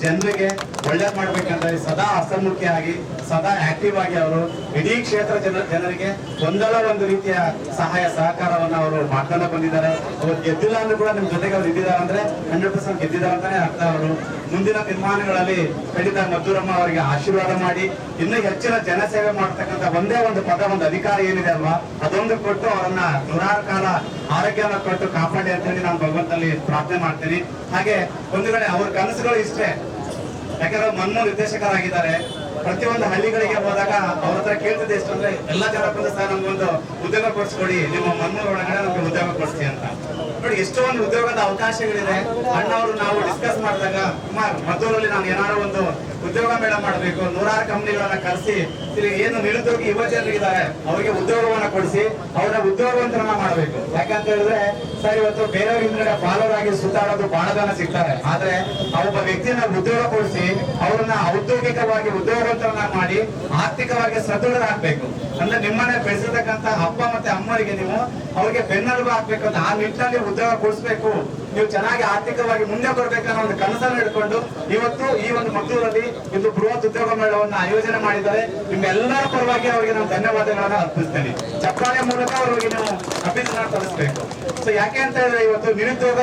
ಜನರಿಗೆ ಒಳ್ಳೇದ್ ಮಾಡ್ಬೇಕಂದ್ರೆ ಸದಾ ಹಸನ್ಮುಖಿಯಾಗಿ ಸದಾ ಆಕ್ಟಿವ್ ಆಗಿ ಅವರು ಇಡೀ ಕ್ಷೇತ್ರ ಜನರಿಗೆ ಒಂದಲ್ಲ ಒಂದು ರೀತಿಯ ಸಹಾಯ ಸಹಕಾರವನ್ನ ಅವರು ಮಾಡ್ಕೊಂಡು ಬಂದಿದ್ದಾರೆ. ಅವ್ರು ಗೆದ್ದಿಲ್ಲ ಅಂದ್ರೂ ಕೂಡ ನಿಮ್ ಜೊತೆಗೆ ಅವ್ರು ಇದ್ದಿದ್ದಾರೆ ಅಂದ್ರೆ 100% ಗೆದ್ದಿದ್ದಾರೆ ಅಂತಾನೆ ಅರ್ಥ. ಅವರು ಮುಂದಿನ ತೀರ್ಮಾನಗಳಲ್ಲಿ ಖಂಡಿತ ಮದ್ದೂರಮ್ಮ ಅವರಿಗೆ ಆಶೀರ್ವಾದ ಮಾಡಿ ಇನ್ನೂ ಹೆಚ್ಚಿನ ಜನಸೇವೆ ಮಾಡ್ತಕ್ಕಂಥ ಒಂದೇ ಒಂದು ಪದ, ಒಂದು ಅಧಿಕಾರ ಏನಿದೆ ಅಲ್ವಾ, ಅದೊಂದು ಕೊಟ್ಟು ಅವರನ್ನ ನೂರಾರು ಕಾಲ ಆರೋಗ್ಯನ ಕೊಟ್ಟು ಕಾಪಾಡಿ ಅಂತ ಹೇಳಿ ನಾನು ಭಗವಂತನಲ್ಲಿ ಪ್ರಾರ್ಥನೆ ಮಾಡ್ತೀನಿ. ಹಾಗೆ ಒಂದು ಕಡೆ ಅವ್ರ ಕನಸುಗಳು ಇಷ್ಟೇ. ಯಾಕಂದ್ರೆ ಮನ್ಮೋಹನ್ ನಿರ್ದೇಶಕರಾಗಿದ್ದಾರೆ. ಪ್ರತಿಯೊಂದು ಹಳ್ಳಿಗಳಿಗೆ ಹೋದಾಗ ಅವ್ರ ಹತ್ರ ಕೇಳ್ತಿದ್ದೆ ಎಷ್ಟು ಅಂದ್ರೆ ಎಲ್ಲಾ ಜನ ಬಂದು ಸರ್ ನಮ್ಗೊಂದು ಉದ್ಯೋಗ ಕೊಡಿಸ್ಕೊಡಿ, ನಿಮ್ಮ ಮನ್ಮೂರ್ ಒಳಗಡೆ ನಮ್ಗೆ ಉದ್ಯೋಗ ಕೊಡಿಸಿ ಅಂತ. ನೋಡಿ ಎಷ್ಟೊಂದು ಉದ್ಯೋಗದ ಅವಕಾಶಗಳಿದೆ. ಅಣ್ಣವರು ನಾವು ಡಿಸ್ಕಸ್ ಮಾಡಿದಾಗ ಮದ್ದೂರಲ್ಲಿ ನಾನು ಏನಾದ್ರು ಒಂದು ಉದ್ಯೋಗ ಮೇಳ ಮಾಡಬೇಕು, ನೂರಾರು ಕಂಪನಿಗಳನ್ನ ಕರೆಸಿ ಇಲ್ಲಿ ಏನು ನಿರುದ್ಯೋಗಿ ಯುವಜನರಿದ್ದಾರೆ ಅವರಿಗೆ ಉದ್ಯೋಗವನ್ನ ಕೊಡಿಸಿ ಅವರ ಉದ್ಯೋಗವಂತರನ್ನ ಮಾಡಬೇಕು. ಯಾಕಂತ ಹೇಳಿದ್ರೆ ಸರ್ ಇವತ್ತು ಬೇರೆಯವ್ರ ಹಿಂದ್ಗಡೆ ಫಾಲೋವರ್ ಆಗಿ ಸುತ್ತಾಡೋದು ಬಹಳ ಜನ ಸಿಗ್ತಾರೆ. ಆದ್ರೆ ಒಬ್ಬ ವ್ಯಕ್ತಿನ ಉದ್ಯೋಗ ಕೊಡಿಸಿ ಅವ್ರನ್ನ ಔದ್ಯೋಗಿಕವಾಗಿ ಉದ್ಯೋಗವಂತರನ್ನ ಮಾಡಿ ಆರ್ಥಿಕವಾಗಿ ಸದೃಢರಾಗಬೇಕು. ಅಂದ್ರೆ ನಿಮ್ಮನೆ ಬೆಳೆಸಿರ್ತಕ್ಕಂಥ ಅಪ್ಪ ಮತ್ತೆ ಅಮ್ಮರಿಗೆ ನೀವು ಅವ್ರಿಗೆ ಬೆನ್ನೆಲುಬು ಹಾಕ್ಬೇಕಂತ ಆ ನಿಟ್ಟಿನಲ್ಲಿ ಉದ್ಯೋಗ ಕೊಡಿಸ್ಬೇಕು. ನೀವು ಚೆನ್ನಾಗಿ ಆರ್ಥಿಕವಾಗಿ ಮುಂದೆ ಬರ್ಬೇಕನ್ನೋ ಒಂದು ಕನಸನ್ನು ಹಿಡ್ಕೊಂಡು ಇವತ್ತು ಈ ಒಂದು ಮದ್ದೂರಲ್ಲಿ ಇದು ಬೃಹತ್ ಉದ್ಯೋಗ ಮೇಳವನ್ನ ಆಯೋಜನೆ ಮಾಡಿದ್ದಾರೆ. ನಿಮ್ಮೆಲ್ಲರ ಪರವಾಗಿ ಅವರಿಗೆ ನಾನು ಧನ್ಯವಾದಗಳನ್ನ ಅರ್ಪಿಸ್ತೇನೆ. ಚಪ್ಪಾಳೆ ಮೂಲಕ ಅವರಿಗೆ ನೀವು ಅಭಿನಂದನೆ ಸಲ್ಲಿಸಬೇಕು. ಸೊ ಯಾಕೆ ಅಂತ ಹೇಳಿದ್ರೆ ಇವತ್ತು ನಿರುದ್ಯೋಗ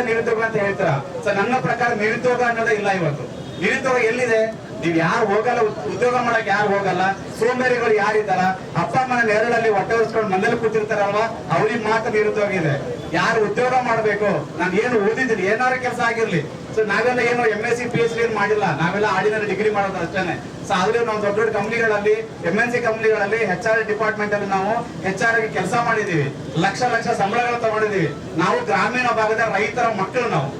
ಅಂತ ಹೇಳ್ತೀರಾ. ಸೊ ನನ್ನ ಪ್ರಕಾರ ನಿರುದ್ಯೋಗ ಅನ್ನೋದೇ ಇಲ್ಲ. ಇವತ್ತು ನಿರುದ್ಯೋಗ ಎಲ್ಲಿದೆ? ನೀವ್ ಯಾರು ಹೋಗಲ್ಲ, ಉದ್ಯೋಗ ಮಾಡಕ್ ಯಾರು ಹೋಗಲ್ಲ, ಸೋಂಬೇರಿಗಳು ಯಾರಿದ್ದಾರ, ಅಪ್ಪ ಅಮ್ಮನ ನೆರಳಲ್ಲಿ ಹೊಟ್ಟೆ ಉಳಿಸ್ಕೊಂಡು ಮನೇಲಿ ಕೂತಿರ್ತಾರಲ್ವಾ, ಅವ್ರಿಗೆ ಮಾತ್ರ ನಿರುದ್ಯೋಗ ಇದೆ. ಯಾರು ಉದ್ಯೋಗ ಮಾಡ್ಬೇಕು, ನಾನು ಏನು ಓದಿದ್ದೀನಿ, ಏನಾದ್ರು ಕೆಲಸ ಆಗಿರ್ಲಿ. ಸೊ ನಾವೆಲ್ಲ ಏನು MSc PhD ಏನ್ ಮಾಡಿಲ್ಲ, ನಾವೆಲ್ಲ ಆರ್ಡಿನರಿ ಡಿಗ್ರಿ ಮಾಡೋದು ಅಷ್ಟೇನೆ. ಸೊ ಆದ್ರೆ ನಾವು ದೊಡ್ಡ ದೊಡ್ಡ ಕಂಪ್ನಿಗಳಲ್ಲಿ MNC ಕಂಪ್ನಿಗಳಲ್ಲಿ HR ಡಿಪಾರ್ಟ್ಮೆಂಟ್ ಅಲ್ಲಿ ನಾವು HR ಆಗಿ ಕೆಲಸ ಮಾಡಿದೀವಿ. ಲಕ್ಷ ಸಂಬಳಗಳು ತಗೊಂಡಿದೀವಿ. ನಾವು ಗ್ರಾಮೀಣ ಭಾಗದ ರೈತರ ಮಕ್ಕಳು ನಾವು.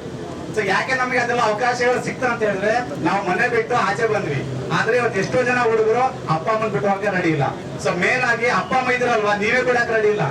ಸೊ ಯಾಕೆ ನಮಗೆ ಅದೆಲ್ಲ ಅವಕಾಶಗಳು ಸಿಕ್ತ ಅಂತ ಹೇಳಿದ್ರೆ ನಾವು ಮನೆ ಬಿಟ್ಟು ಆಚೆ ಬಂದ್ವಿ. ಆದ್ರೆ ಇವತ್ತು ಎಷ್ಟೋ ಜನ ಹುಡುಗರು ಅಪ್ಪ ಅಮ್ಮನ್ ಬಿಟ್ಟು ಹೋಗಕ್ಕೆ ರೆಡಿ ಇಲ್ಲ. ಸೊ ಮೇನ್ ಆಗಿ ಅಪ್ಪ ಅಮ್ಮ ಇದ್ರಲ್ವಾ, ನೀವೇ ಬಿಡಕ್ ರೆಡಿ ಇಲ್ಲ.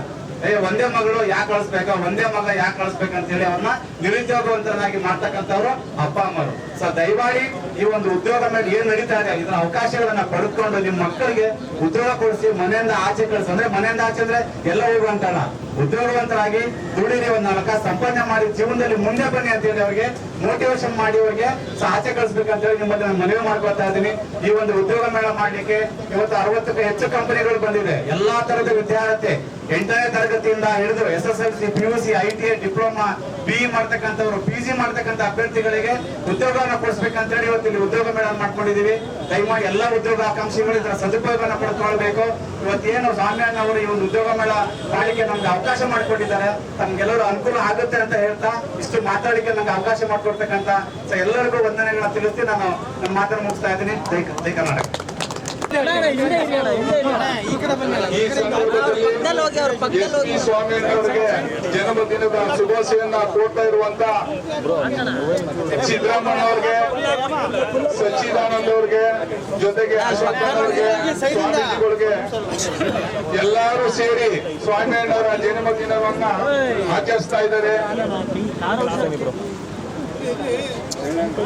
ಒಂದೇ ಮಗಳು ಯಾಕೆ ಕಳಿಸ್ಬೇಕ, ಒಂದೇ ಮಗ ಯಾಕೆ ಕಳಿಸ್ಬೇಕಂತ ಹೇಳಿ ಅವ್ರನ್ನ ನಿರುದ್ಯೋಗವಂತರನ್ನಾಗಿ ಮಾಡ್ತಕ್ಕಂಥವ್ರು ಅಪ್ಪ ಅಮ್ಮರು. ಸೊ ದಯಮಾಡಿ ಈ ಒಂದು ಉದ್ಯೋಗ ಮೇಲೆ ಏನ್ ನಡೀತಾ ಇದೆ ಇದರ ಅವಕಾಶಗಳನ್ನ ಪಡೆದುಕೊಂಡು ನಿಮ್ಮ ಮಕ್ಕಳಿಗೆ ಉದ್ಯೋಗ ಕೊಡಿಸಿ ಮನೆಯಿಂದ ಆಚೆ ಕಳಿಸಿ. ಅಂದ್ರೆ ಮನೆಯಿಂದ ಆಚೆ ಅಂದ್ರೆ ಎಲ್ಲ ಹೋಗುವಂತಲ್ಲ, ಉದ್ಯೋಗವಂತರಾಗಿ ದುಡಿರಿ, ಒಂದು 4 ಕಾಸು ಸಂಪಾದನೆ ಮಾಡಿ ಜೀವನದಲ್ಲಿ ಮುಂದೆ ಬನ್ನಿ ಅಂತ ಹೇಳಿ ಅವ್ರಿಗೆ ಮೋಟಿವೇಶನ್ ಮಾಡಿ ಅವ್ರಿಗೆ ಆಚೆ ಕಳಿಸ್ಬೇಕಂತ ಹೇಳಿ ನಿಮ್ಮಲ್ಲಿ ನಾನು ಮನವಿ ಮಾಡ್ಕೊತಾ ಇದ್ದೀನಿ. ಈ ಒಂದು ಉದ್ಯೋಗ ಮೇಳ ಮಾಡ್ಲಿಕ್ಕೆ ಇವತ್ತು 60ಕ್ಕೂ ಹೆಚ್ಚು ಕಂಪನಿಗಳು ಬಂದಿದೆ. ಎಲ್ಲಾ ತರದ ವಿದ್ಯಾರ್ಥಿ 8ನೇ ತರಗತಿಯಿಂದ ಹಿಡಿದು SSLC, PUC, ITI, diploma, BE ಮಾಡ್ತಕ್ಕಂಥವ್ರು, PG ಮಾಡ್ತಕ್ಕಂಥ ಅಭ್ಯರ್ಥಿಗಳಿಗೆ ಉದ್ಯೋಗವನ್ನ ಕೊಡಿಸ್ಬೇಕಂತ ಹೇಳಿ ಇವತ್ತು ಇಲ್ಲಿ ಉದ್ಯೋಗ ಮೇಳ ಮಾಡ್ಕೊಂಡಿದೀವಿ. ದಯಮಾಡಿ ಎಲ್ಲಾ ಉದ್ಯೋಗ ಆಕಾಂಕ್ಷಿಗಳು ಇದರ ಸದುಪಯೋಗವನ್ನ ಪಡೆದುಕೊಳ್ಬೇಕು. ಇವತ್ತೇನು ಸ್ವಾಮಿಯಣ್ಣ ಅವರು ಈ ಒಂದು ಉದ್ಯೋಗ ಮೇಳ ಮಾಡಲಿಕ್ಕೆ ನಮ್ಗೆ ಅವಕಾಶ ಮಾಡಿಕೊಟ್ಟಿದ್ದಾರೆ. ತಮ್ಗೆಲ್ಲರೂ ಅನುಕೂಲ ಆಗುತ್ತೆ ಅಂತ ಹೇಳ್ತಾ ಇಷ್ಟು ಮಾತಾಡಲಿಕ್ಕೆ ನಂಗೆ ಅವಕಾಶ ಮಾಡಿಕೊಡ್ತಕ್ಕಂಥ ಎಲ್ಲರಿಗೂ ವಂದನೆಗಳನ್ನ ತಿಳಿಸಿ ನಾನು ನನ್ನ ಮಾತನ್ನು ಮುಗಿಸ್ತಾ ಇದ್ದೀನಿ. ಜೈ ಕರ್ನಾಟಕ. ಸ್ವಾಮಿಯಣ್ಣವರಿಗೆ ಜನ್ಮದಿನದ ಶುಭಾಶಯನ್ನ ಕೋರ್ತಾ ಇರುವಂತ ಸಿದ್ದರಾಮಯ್ಯ ಅವ್ರಿಗೆ, ಸಚ್ಚಿದಾನಂದ ಅವ್ರಿಗೆ, ಜೊತೆಗೆ ಅಶೋಕಣ್ಣವ್ರಿಗೆ, ಸ್ವಾಮೀಜಿಗಳಿಗೆ ಎಲ್ಲರೂ ಸೇರಿ ಸ್ವಾಮಿಯಣ್ಣವರ ಜನ್ಮದಿನವನ್ನ ಆಚರಿಸ್ತಾ ಇದ್ದಾರೆ.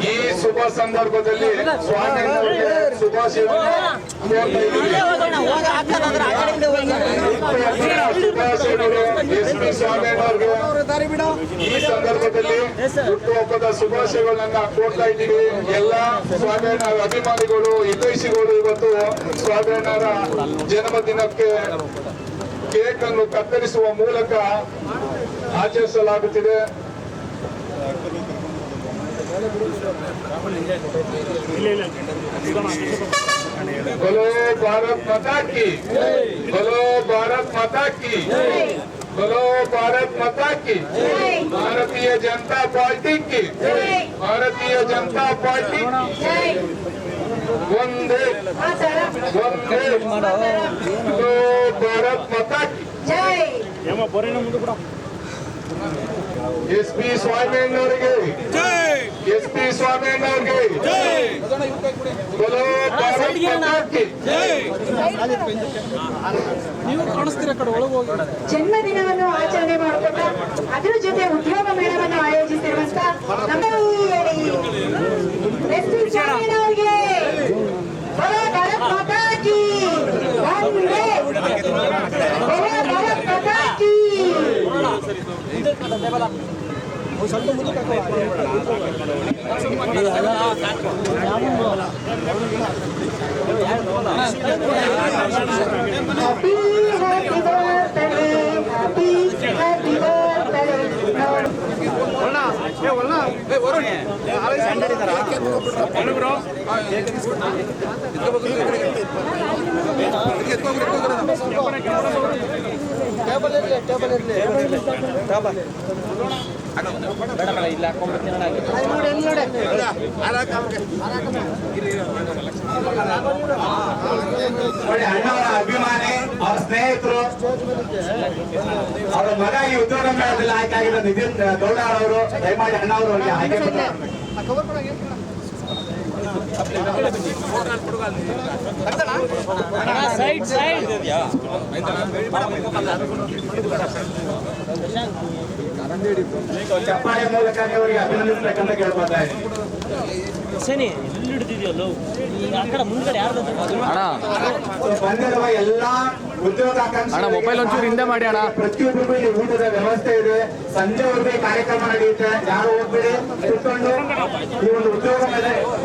ಈ ಶುಭ ಸಂದರ್ಭದಲ್ಲಿ ಸ್ವಾಮಿಯಣ್ಣವರಿಗೆ ಶುಭಾಶಯವನ್ನು SP ಸ್ವಾಮಿಯಣ್ಣವ್ರಿಗೆ ಈ ಸಂದರ್ಭದಲ್ಲಿ ಹುಟ್ಟುಹಬ್ಬದ ಶುಭಾಶಯಗಳನ್ನ ಕೋರ್ತಾ ಇದ್ದೀವಿ. ಎಲ್ಲ ಸ್ವಾಮಿಯಣ್ಣ ಅಭಿಮಾನಿಗಳು, ಹಿತೈಷಿಗಳು ಇವತ್ತು ಸ್ವಾಮಿಯಣ್ಣರ ಜನ್ಮದಿನಕ್ಕೆ ಕೇಕ್ ಅನ್ನು ಕತ್ತರಿಸುವ ಮೂಲಕ ಆಚರಿಸಲಾಗುತ್ತಿದೆ. बोलो भारत माता की, बोलो भारत माता की, बोलो भारत माता की, भारतीय जनता पार्टी की, भारतीय जनता पार्टी की वंदे वंदे, बोलो भारत माता की. SP ಸ್ವಾಮಿಯಣ್ಣವರಿಗೆ, SP ಸ್ವಾಮಿಯಣ್ಣವರಿಗೆ बोलो भारत माता की. ಜನ್ಮದಿನವನ್ನು ಆಚರಣೆ ಮಾಡಿಕೊಂಡು ಅದರ ಜೊತೆ ಉದ್ಯೋಗ ಮೇಳವನ್ನು ಆಯೋಜಿಸಿರುವಂತ ನಮ್ಮ Happy ನೋಡಿ, ಅಣ್ಣವರ ಅಭಿಮಾನಿ, ಅವ್ರ ಸ್ನೇಹಿತರು, ಅವರ ಮಗ ಈ ಉದ್ಯೋಗ ಮೇಳದಲ್ಲಿ ಆಯ್ಕೆ ಆಗಿರೋ ನಿತಿನ್ ಗೌಡ ಅವರು, ದಯಮಾಡಿ ಅಣ್ಣವರು ಅವರಿಗೆ ಆಯ್ಕೆ ಚಪ್ಪಾಳೆ ಮೂಲಕ ಅವರಿಗೆ ಅಭಿನಂದಿಸಬೇಕಂತ ಕೇಳ್ಕೊತಾ ಇದ್ದೀನಿ. ಬಂದಿರುವ ಎಲ್ಲಾ ಉದ್ಯೋಗಾಕಾಂಕ್ಷಿ ಮಾಡಿ ಅಣ್ಣ, ಪ್ರತಿಯೊಬ್ಬರಿಗೂ ಇಲ್ಲಿ ಊಟದ ವ್ಯವಸ್ಥೆ ಇದೆ. ಸಂಜೆವರೆಗೂ ಈ ಕಾರ್ಯಕ್ರಮ ನಡೆಯುತ್ತೆ. ಯಾರು ಹೋಗ್ಬೇಡಿ, ಕುತ್ಕೊಂಡು ಈ ಒಂದು ಉದ್ಯೋಗ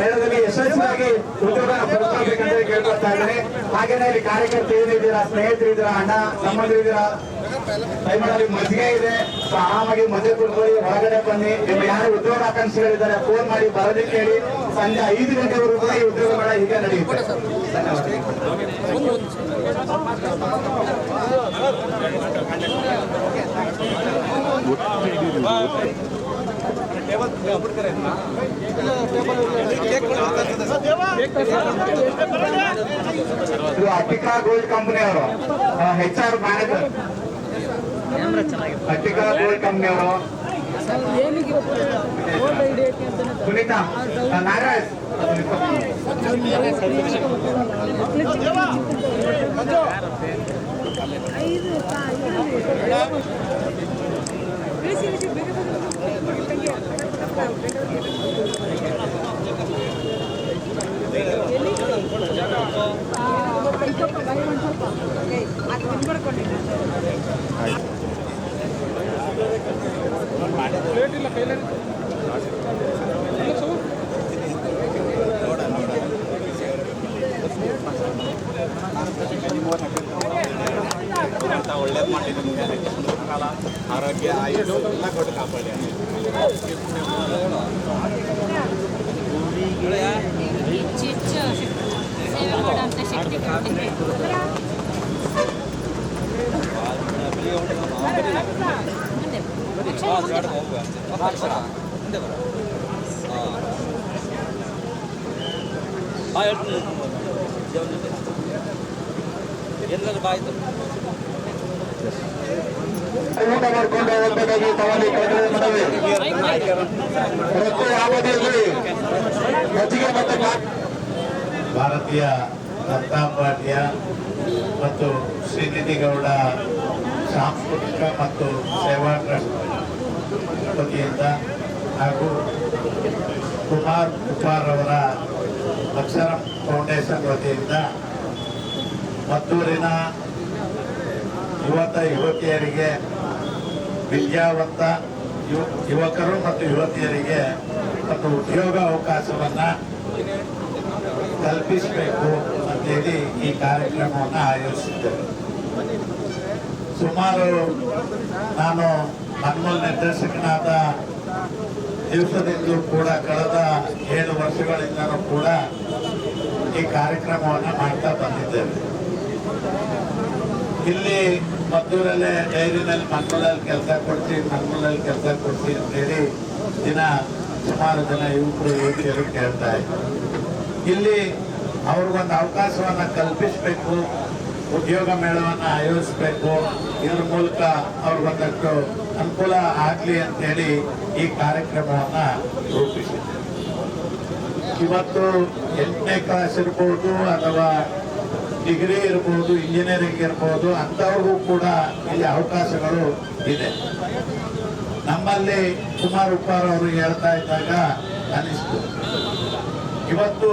ಮೇಳದಲ್ಲಿ ಯಶಸ್ವಿಯಾಗಿ ಉದ್ಯೋಗ ಪಡ್ಕೊಳ್ಬೇಕಂತ ಕೇಳ್ಕೊಳ್ತಾ ಇದ್ದೀನಿ. ಹಾಗೇನೆ ಇಲ್ಲಿ ಕಾರ್ಯಕರ್ತರು ಏನಿದ್ದೀರಾ, ಸ್ನೇಹಿತರಿದ್ದೀರಾ, ಅಣ್ಣ ತಮ್ಮಂದಿರಿದ್ದೀರಾ, ದಯಮಾಡಿ ಮಜ್ಜಿಗೆ ಇದೆ, ಸೊ ಆರಾಮಾಗಿ ಮಜ್ಜಿಗೆ ಕುಡ್ಕೊಳ್ಳಿ, ಹೊರಗಡೆ ಬನ್ನಿ. ನಿಮ್ಮ ಯಾರು ಉದ್ಯೋಗಾಕಾಂಕ್ಷಿಗಳಿದ್ದಾರೆ ಫೋನ್ ಮಾಡಿ ಬರೋದಕ್ಕೆ ಹೇಳಿ. ಸಂಜೆ 5 ಗಂಟೆವರೆಗೂ ಕೂಡ ಈ ಉದ್ಯೋಗ ಮೇಳ ಹೀಗೆ ನಡೆಯುತ್ತೆ. ಇದು ಅಟಿಕಾ ಗೋಲ್ಡ್ ಕಂಪನಿ ಅವರು HR manager, Attica gold company ಅವರು ಸುನೀತಾ ನಾಗರಾಜ್. ಒಳ್ಳೇದು ಮಾಡಿದ್ದೀನಿ, ಆರೋಗ್ಯ ಆಯುಷ್ ಎಲ್ಲ ಕೊಟ್ಟು ಕಾಪಾಡಿ. ಸೇವೆ ಮಾಡುವಂಥ ಶಕ್ತಿ ಕೊಟ್ಟಿದೆ. ಊಟ ಮಾಡ್ಕೊಂಡು ಹೋಗ್ಬೇಕಾಗಿ ತಮ್ಮಲ್ಲಿ ಕಳೆದ ಮನವಿ. ಪ್ರತಿ ಅವಧಿಯಲ್ಲಿ ಮಜ್ಜಿಗೆ ಮತ್ತು ಭಾರತೀಯ ಜನತಾ ಪಾರ್ಟಿಯ ಮತ್ತು ಶ್ರೀನಿಧಿ ಗೌಡ ಸಾಂಸ್ಕೃತಿಕ ಮತ್ತು ಸೇವಾ ಟ್ರಸ್ಟ್ ವತಿಯಿಂದ ಹಾಗೂ ಕುಮಾರ್ ಅವರ ಅಕ್ಷರ ಫೌಂಡೇಶನ್ ವತಿಯಿಂದ ಮದ್ದೂರಿನ ಯುವತಿಯರಿಗೆ, ವಿದ್ಯಾವಂತ ಯುವಕರು ಮತ್ತು ಯುವತಿಯರಿಗೆ ಒಂದು ಉದ್ಯೋಗ ಅವಕಾಶವನ್ನು ಕಲ್ಪಿಸಬೇಕು ಅಂತೇಳಿ ಈ ಕಾರ್ಯಕ್ರಮವನ್ನು ಆಯೋಜಿಸಿದ್ದೇವೆ. ಸುಮಾರು ನಾನು ಮನ್ಮೂಲ ನಿರ್ದೇಶಕನಾದ ದಿವಸದಿಂದಲೂ ಕೂಡ ಕಳೆದ 7 ವರ್ಷಗಳಿಂದಲೂ ಕೂಡ ಈ ಕಾರ್ಯಕ್ರಮವನ್ನು ಮಾಡ್ತಾ ಬಂದಿದ್ದೇವೆ. ಇಲ್ಲಿ ಮದ್ದೂರಲ್ಲೇ ಡೈರಿನಲ್ಲಿ ಮನ್ಮೂಲಲ್ಲಿ ಕೆಲಸ ಕೊಡ್ತೀವಿ ಅಂತೇಳಿ ದಿನ ಸುಮಾರು ಜನ ಯುವಕರು ಯುವತಿಯರು ಕೇಳ್ತಾ ಇದ್ರು. ಇಲ್ಲಿ ಅವ್ರಿಗೊಂದು ಅವಕಾಶವನ್ನು ಕಲ್ಪಿಸಬೇಕು, ಉದ್ಯೋಗ ಮೇಳವನ್ನು ಆಯೋಜಿಸಬೇಕು, ಇದ್ರ ಮೂಲಕ ಅವ್ರಿಗೊಂದಷ್ಟು ಅನುಕೂಲ ಆಗಲಿ ಅಂತೇಳಿ ಈ ಕಾರ್ಯಕ್ರಮವನ್ನು ರೂಪಿಸಿದೆ. ಇವತ್ತು 8ನೇ ಕ್ಲಾಸ್ ಇರ್ಬೋದು ಅಥವಾ ಡಿಗ್ರಿ ಇರ್ಬೋದು, ಇಂಜಿನಿಯರಿಂಗ್ ಇರ್ಬೋದು, ಅಂಥವ್ರಿಗೂ ಕೂಡ ಇಲ್ಲಿ ಅವಕಾಶಗಳು ಇದೆ. ನಮ್ಮಲ್ಲಿ ಕುಮಾರ್ ಅವರು ಹೇಳ್ತಾ ಇದ್ದಾಗ ಅನಿಸ್ತು, ಇವತ್ತು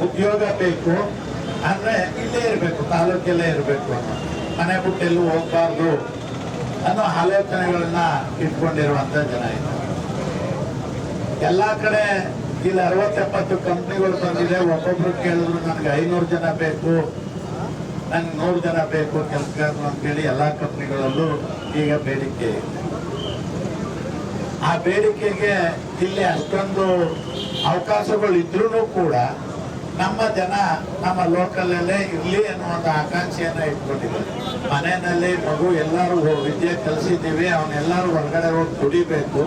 ಉದ್ಯೋಗ ಬೇಕು ಅಂದ್ರೆ ಇಲ್ಲೇ ಇರಬೇಕು, ತಾಲೂಕಲ್ಲೇ ಇರಬೇಕು, ಮನೆ ಬಿಟ್ಟು ಎಲ್ಲೂ ಹೋಗ್ಬಾರ್ದು ಅನ್ನೋ ಆಲೋಚನೆಗಳನ್ನ ಇಟ್ಕೊಂಡಿರುವಂತ ಜನ ಇದ್ದಾರೆ. ಎಲ್ಲಾ ಕಡೆ ಇಲ್ಲಿ 60-70 ಕಂಪ್ನಿಗಳು ಬಂದಿದೆ. ಒಬ್ಬೊಬ್ರು ಕೇಳಿದ್ರು ನನಗೆ 500 ಜನ ಬೇಕು, ನಂಗೆ 100 ಜನ ಬೇಕು ಕೆಲಸಗಾರರು ಅಂತೇಳಿ ಎಲ್ಲಾ ಕಂಪ್ನಿಗಳಲ್ಲೂ ಈಗ ಬೇಡಿಕೆ ಇದೆ. ಆ ಬೇಡಿಕೆಗೆ ಇಲ್ಲಿ ಅಷ್ಟೊಂದು ಅವಕಾಶಗಳು ಇದ್ರೂ ಕೂಡ ನಮ್ಮ ಜನ ನಮ್ಮ ಲೋಕಲಲ್ಲೇ ಇರ್ಲಿ ಅನ್ನೋ ಒಂದು ಆಕಾಂಕ್ಷೆಯನ್ನ ಇಟ್ಕೊಂಡಿದ್ದಾರೆ. ಮನೆಯಲ್ಲಿ ಮಗು ಎಲ್ಲರೂ ವಿದ್ಯೆ ಕಲಿಸಿದ್ದೀವಿ, ಅವನ್ನೆಲ್ಲರೂ ಹೊರಗಡೆ ಹೋಗಿ ದುಡಿಬೇಕು.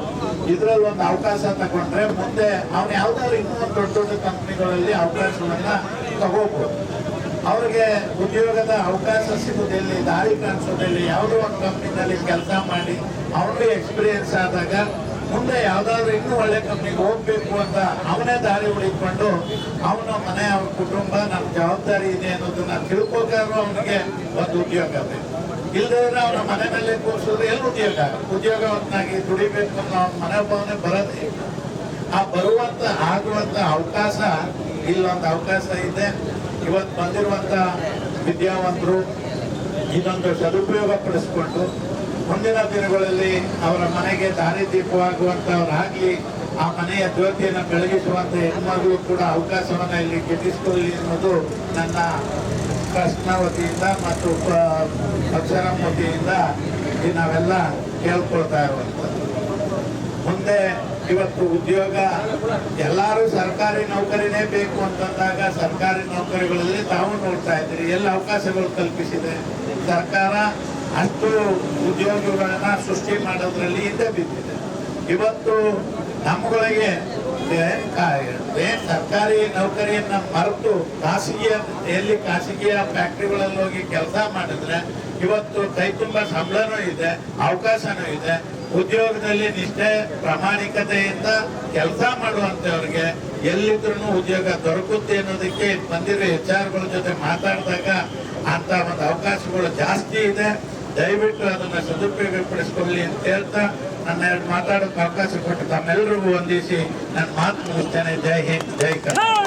ಇದ್ರಲ್ಲಿ ಒಂದು ಅವಕಾಶ ತಗೊಂಡ್ರೆ ಮುಂದೆ ಅವ್ನು ಯಾವ್ದಾದ್ರು ಇನ್ನೂ ಒಂದು ದೊಡ್ಡ ದೊಡ್ಡ ಕಂಪ್ನಿಗಳಲ್ಲಿ ಅವಕಾಶವನ್ನ ತಗೋಬಹುದು. ಅವ್ರಿಗೆ ಉದ್ಯೋಗದ ಅವಕಾಶ ಸಿಗುವುದಿಲ್ಲ, ದಾರಿ ಕಾಣಿಸೋದಿಲ್ಲ. ಯಾವುದೋ ಒಂದು ಕಂಪ್ನಿನಲ್ಲಿ ಕೆಲಸ ಮಾಡಿ ಅವ್ರಿಗೆ ಎಕ್ಸ್ಪೀರಿಯನ್ಸ್ ಆದಾಗ ಮುಂದೆ ಯಾವ್ದಾದ್ರು ಇನ್ನೂ ಒಳ್ಳೆ ಕಂಪ್ನಿಗೆ ಹೋಗ್ಬೇಕು ಅಂತ ಅವನೇ ದಾರಿ ಹುಡುಕೊಂಡು ಅವನ ಮನೆ, ಅವನ ಕುಟುಂಬ, ನನ್ನ ಜವಾಬ್ದಾರಿ ಇದೆ ಅನ್ನೋದನ್ನ ತಿಳ್ಕೊಳ್ತಾರೋ ಅವನಿಗೆ ಒಂದು ಉದ್ಯೋಗ ಬೇಕು. ಇಲ್ಲದ್ರೆ ಅವನ ಮನೆ ಮೇಲೆ ಕೂರಿಸಿದ್ರೆ ಎಲ್ಲಿ ಉದ್ಯೋಗವನ್ನಾಗಿ ದುಡಿಬೇಕು ಅನ್ನೋ ಅವನ ಮನೆ ಭಾವನೆ ಬರೋದೇ. ಆ ಆಗುವಂತ ಅವಕಾಶ ಇಲ್ಲೊಂದು ಅವಕಾಶ ಇದೆ. ಇವತ್ತು ಬಂದಿರುವಂತ ವಿದ್ಯಾವಂತರು ಇದೊಂದು ಸದುಪಯೋಗ ಪಡಿಸ್ಕೊಂಡು ಮುಂದಿನ ದಿನಗಳಲ್ಲಿ ಅವರ ಮನೆಗೆ ದಾರಿದೀಪವಾಗುವಂತವರಾಗ್ಲಿ, ಆ ಮನೆಯ ಜ್ಯೋತಿಯನ್ನು ಬೆಳಗಿಸುವಂತ ಹೆಣ್ಮಗಳು ಕೂಡ ಅವಕಾಶವನ್ನ ಇಲ್ಲಿ ಗಿಟ್ಟಿಸಿಕೊಳ್ಳಿ ಅನ್ನೋದು ನನ್ನ ಟ್ರಸ್ಟ್ನ ವತಿಯಿಂದ ಮತ್ತು ಅಕ್ಷರಂ ವತಿಯಿಂದ ನಾವೆಲ್ಲ ಕೇಳ್ಕೊಳ್ತಾ ಇರುವಂಥದ್ದು. ಮುಂದೆ ಇವತ್ತು ಉದ್ಯೋಗ ಎಲ್ಲರೂ ಸರ್ಕಾರಿ ನೌಕರಿನೇ ಬೇಕು ಅಂತಂದಾಗ ಸರ್ಕಾರಿ ನೌಕರಿಗಳಲ್ಲಿ ತಾವು ನೋಡ್ತಾ ಇದ್ದೀರಿ ಎಲ್ಲ ಅವಕಾಶಗಳು ಕಲ್ಪಿಸಿದೆ ಸರ್ಕಾರ. ಅಷ್ಟು ಉದ್ಯೋಗಗಳನ್ನ ಸೃಷ್ಟಿ ಮಾಡೋದ್ರಲ್ಲಿ ಹಿಂದೆ ಬಿದ್ದಿದೆ. ಇವತ್ತು ನಮ್ಮಗಳಿಗೆ ಸರ್ಕಾರಿ ನೌಕರಿಯನ್ನ ಮರೆತು ಖಾಸಗಿಯ ಫ್ಯಾಕ್ಟ್ರಿಗಳಲ್ಲಿ ಹೋಗಿ ಕೆಲಸ ಮಾಡಿದ್ರೆ ಇವತ್ತು ಕೈ ತುಂಬ ಸಂಬಳನೂ ಇದೆ, ಅವಕಾಶನೂ ಇದೆ. ಉದ್ಯೋಗದಲ್ಲಿ ನಿಷ್ಠೆ ಪ್ರಾಮಾಣಿಕತೆಯಿಂದ ಕೆಲಸ ಮಾಡುವಂತವ್ರಿಗೆ ಎಲ್ಲಿದ್ರೂ ಉದ್ಯೋಗ ದೊರಕುತ್ತೆ ಅನ್ನೋದಕ್ಕೆ ಬಂದಿರೋ HR ಜೊತೆ ಮಾತಾಡಿದಾಗ ಅಂತ ಒಂದು ಅವಕಾಶಗಳು ಜಾಸ್ತಿ ಇದೆ. ದಯವಿಟ್ಟು ಅದನ್ನ ಸದುಪಯೋಗ ಪಡಿಸ್ಕೊಳ್ಳಿ ಅಂತ ಹೇಳ್ತಾ ನನ್ನ ಎರಡು ಮಾತಾಡೋಕೆ ಅವಕಾಶ ಕೊಟ್ಟು ತಮ್ಮೆಲ್ಲರಿಗೂ ವಂದಿಸಿ ನನ್ನ ಮಾತು ಮುಗಿಸ್ತೇನೆ. ಜೈ ಹಿಂದ್, ಜೈ ಕರ್ನಾಟಕ.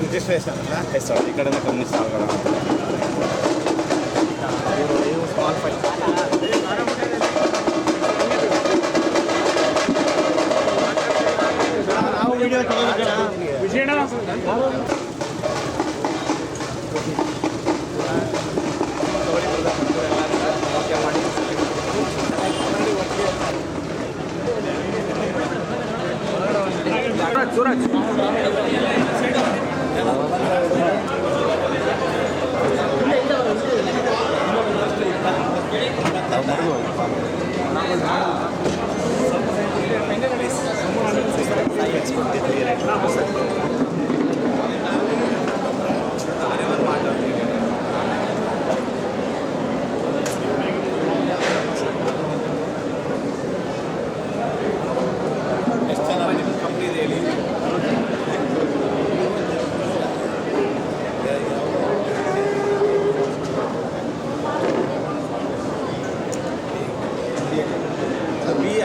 ರಿಜಿಸ್ಟ್ರೇಷನ್ ಅಲ್ಲ ಹೆಸರು ಈ ಕಡೆ ಕಂಪ್ನಿ ಸ್ಥಾನಗಳ ಸ್ಮಾಲ್ ಫೈಲ್ ನಾವು ವಿಡಿಯೋ ಸೂರಜ್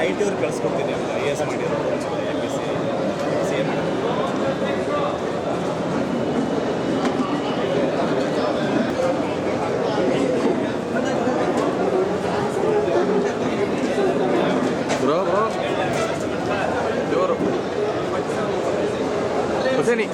IT ಅವ್ರು ಕಳಿಸ್ಕೊಡ್ತೀನಿ ಅಂತ IAS ಮಾಡಿರೋ MSc CA ಬ್ರೋ ಜೋರು ಹುಸೇನಿ